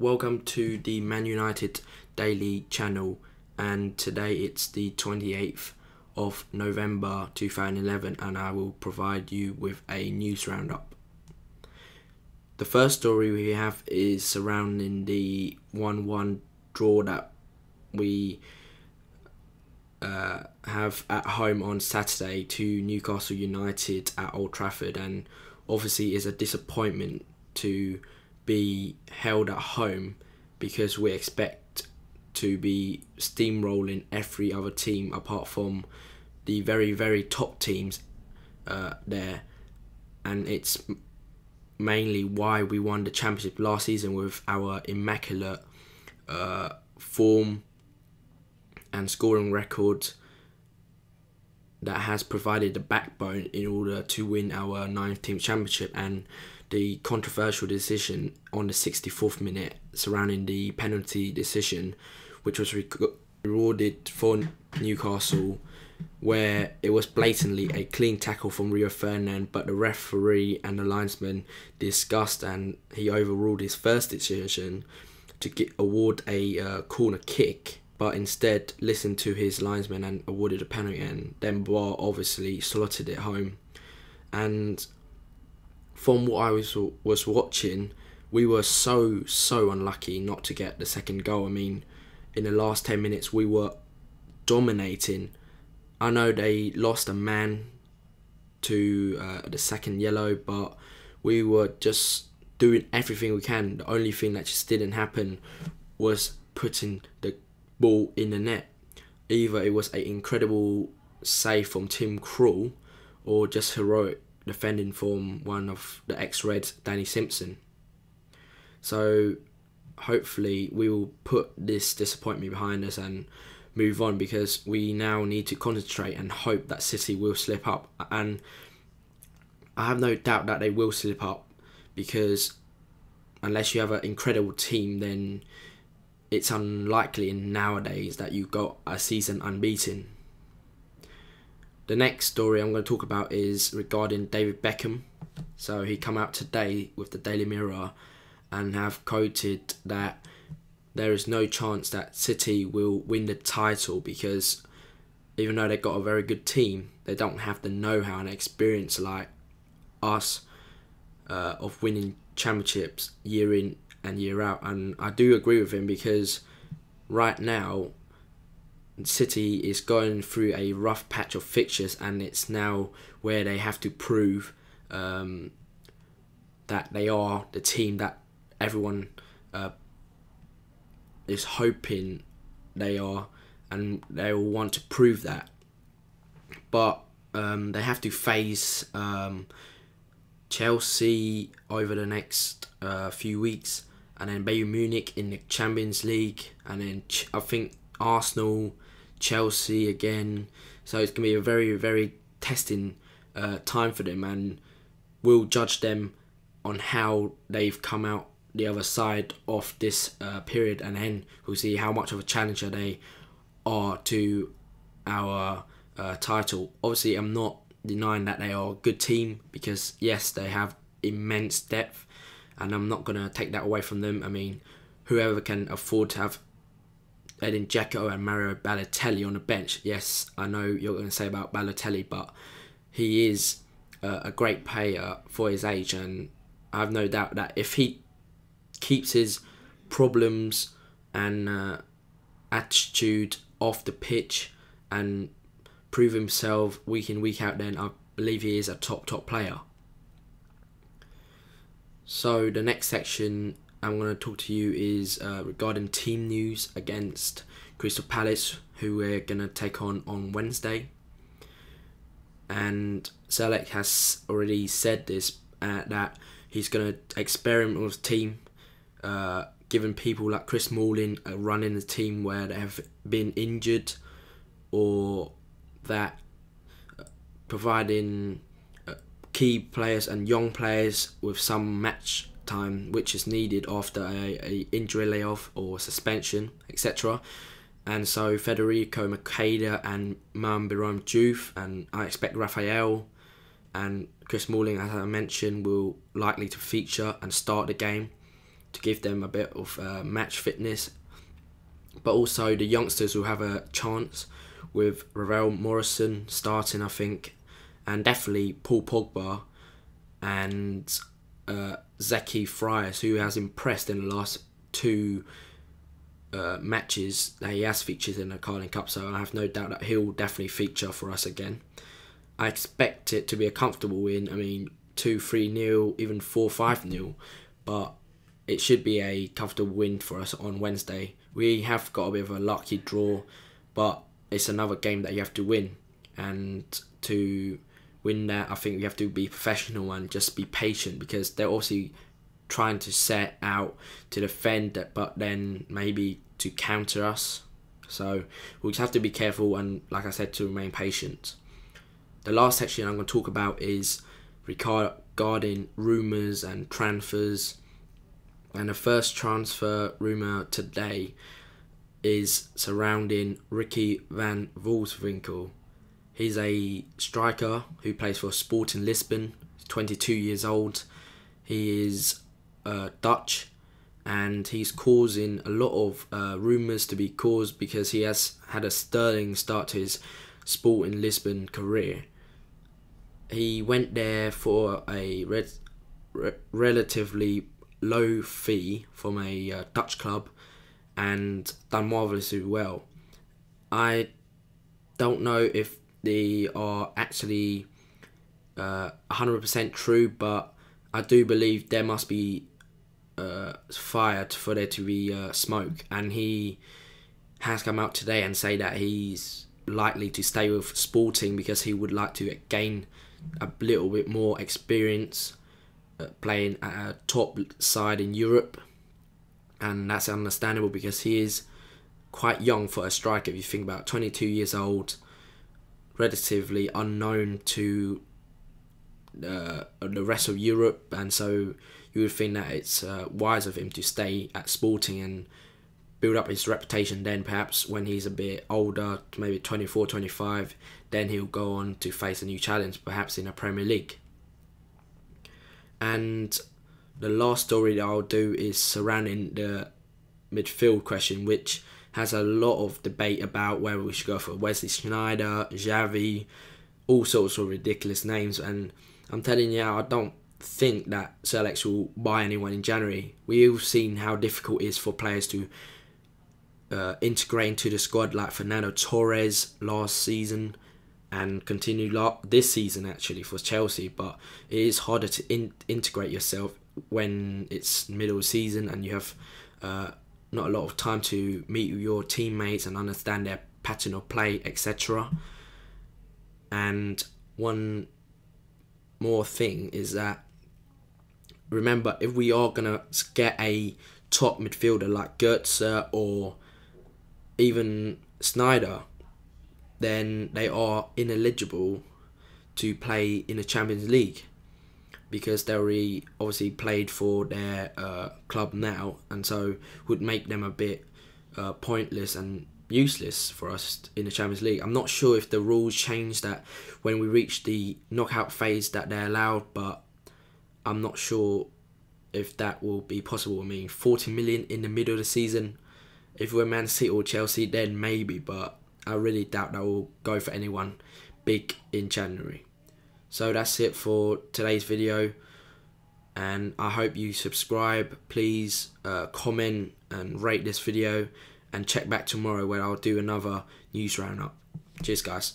welcome to the Man United Daily channel, and today it's the 28th of November 2011 and I will provide you with a news roundup. The first story we have is surrounding the 1-1 draw that we have at home on Saturday to Newcastle United at Old Trafford, and obviously is a disappointment to be held at home because we expect to be steamrolling every other team apart from the very top teams there, and it's mainly why we won the championship last season with our immaculate form and scoring record that has provided the backbone in order to win our 9th team championship. And the controversial decision on the 64th minute surrounding the penalty decision, which was rewarded for Newcastle, where it was blatantly a clean tackle from Rio Ferdinand, but the referee and the linesman discussed and he overruled his first decision to award a corner kick, but instead listened to his linesman and awarded a penalty, and then VAR obviously slotted it home. And from what I was watching, we were so unlucky not to get the second goal. I mean, in the last 10 minutes we were dominating. I know they lost a man to the second yellow, but we were just doing everything we can. The only thing that just didn't happen was putting the ball in the net. Either it was an incredible save from Tim Krul or just heroic defending from one of the ex-Reds, Danny Simpson. So hopefully we will put this disappointment behind us and move on, because we now need to concentrate and hope that City will slip up. And I have no doubt that they will slip up, because unless you have an incredible team, then it's unlikely nowadays that you got a season unbeaten. The next story I'm going to talk about is regarding David Beckham. So he come out today with the Daily Mirror and have quoted that there is no chance that City will win the title, because even though they've got a very good team, they don't have the know-how and experience like us of winning championships year in and year out. And I do agree with him, because right now City is going through a rough patch of fixtures, and it's now where they have to prove that they are the team that everyone is hoping they are, and they will want to prove that. But they have to face Chelsea over the next few weeks, and then Bayern Munich in the Champions League, and then I think Arsenal, Chelsea again. So it's going to be a very testing time for them, and we'll judge them on how they've come out the other side of this period, and then we'll see how much of a challenger they are to our title. Obviously, I'm not denying that they are a good team, because yes, they have immense depth, and I'm not going to take that away from them. I mean, whoever can afford to have Edin Dzeko and Mario Balotelli on the bench. Yes, I know you're going to say about Balotelli, but he is a great player for his age, and I have no doubt that if he keeps his problems and attitude off the pitch and prove himself week in week out, then I believe he is a top player. So the next section I'm going to talk to you is regarding team news against Crystal Palace, who we're going to take on Wednesday. And Selec has already said this, that he's going to experiment with the team, giving people like Chris Smalling a run in the team where they have been injured, or that providing key players and young players with some match time which is needed after a injury layoff or suspension, etc. And so Federico Makeda and Biram Diouf, and I expect Raphael and Chris Smalling, as I mentioned, will likely to feature and start the game to give them a bit of match fitness. But also the youngsters will have a chance with Ravel Morrison starting, I think, and definitely Paul Pogba and Zeki Friars, who has impressed in the last two matches that he has featured in the Carling Cup, so I have no doubt that he'll definitely feature for us again. I expect it to be a comfortable win. I mean, 2-3-0, even 4-5-0, but it should be a comfortable win for us on Wednesday. We have got a bit of a lucky draw, but it's another game that you have to win, and to win that, I think you have to be professional and just be patient, because they're obviously trying to set out to defend, but then maybe to counter us. So we'll just have to be careful and, like I said, to remain patient. The last section I'm going to talk about is regarding rumours and transfers. And the first transfer rumour today is surrounding Ricky van Wolfswinkel. He's a striker who plays for Sporting Lisbon. He's 22 years old. He is Dutch, and he's causing a lot of rumours to be caused because he has had a sterling start to his Sporting Lisbon career. He went there for a relatively low fee from a Dutch club and done marvellously well. I don't know if they are actually 100% true, but I do believe there must be fire for there to be smoke, and he has come out today and say that he's likely to stay with Sporting because he would like to gain a little bit more experience playing at a top side in Europe, and that's understandable because he is quite young for a striker. If you think about 22 years old, relatively unknown to the rest of Europe, and so you would think that it's wise of him to stay at Sporting and build up his reputation. Then perhaps when he's a bit older, maybe 24, 25, then he'll go on to face a new challenge, perhaps in the Premier League. And the last story that I'll do is surrounding the midfield question, which has a lot of debate about whether we should go for Wesley Sneijder, Xavi, all sorts of ridiculous names. And I'm telling you, I don't think that Sir Alex will buy anyone in January. We've seen how difficult it is for players to integrate into the squad, like Fernando Torres last season and continue this season actually for Chelsea. But it is harder to integrate yourself when it's middle of season and you have not a lot of time to meet with your teammates and understand their pattern of play, etc. And one more thing is that, remember, if we are going to get a top midfielder like Götze or even Sneijder, then they are ineligible to play in the Champions League because they already obviously played for their club now, and so would make them a bit pointless and useless for us in the Champions League. I'm not sure if the rules change that when we reach the knockout phase that they're allowed, but I'm not sure if that will be possible. I mean, 40 million in the middle of the season. If we're Man City or Chelsea, then maybe, but I really doubt that will go for anyone big in January. So that's it for today's video, and I hope you subscribe. Please comment and rate this video, and check back tomorrow where I'll do another news roundup. Cheers guys.